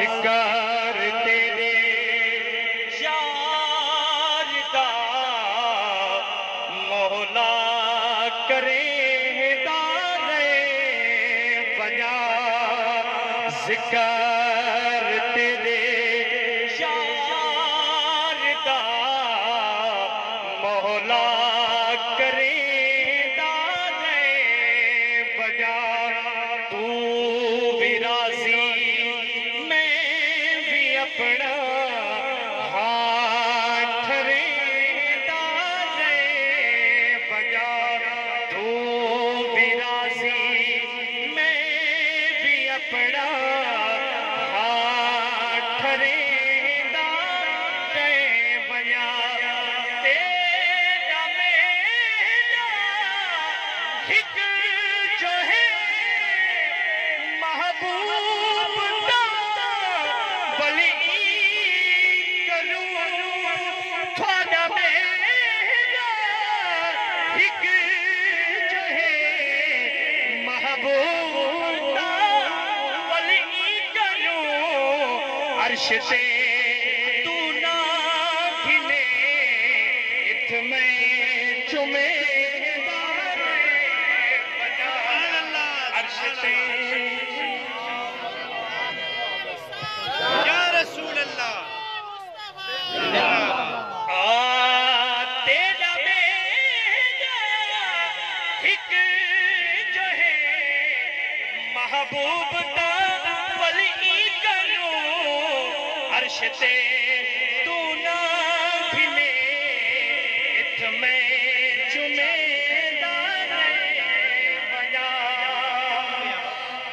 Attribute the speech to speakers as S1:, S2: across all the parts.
S1: ذکر تیرے یار دا مولا کرے ہدارے بجا ذکر تیرے یار دا مولا کرے ہدارے بجا تو بھی راضی میں بھی اپنا ہاتھ دارے بجا تو بھی راضی میں بھی اپنا ہاتھ دارے بجا تیرا میرا ایک جو ہے محبوب دا ولی کروں تھوڑا میرا ایک جو ہے محبوب دا ولی کروں عرش سے تو نہ کھلے ات میں چمے عرش سے
S2: یا رسول اللہ
S1: تیرا میرا ایک جو ہے محبوب دا ولی کروں عرش تے تو نہ کھلے ات میں چمے دارے بجا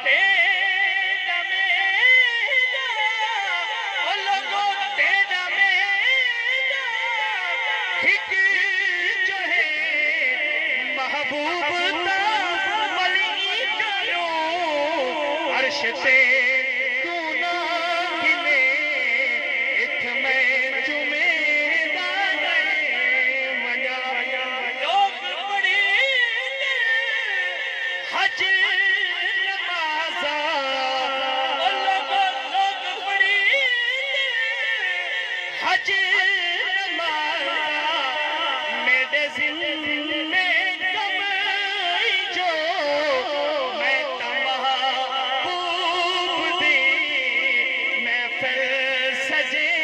S1: تیرا میرا او لوگو تیرا میرا ایک جو ہے محبوب دا ولی کروں عرش سے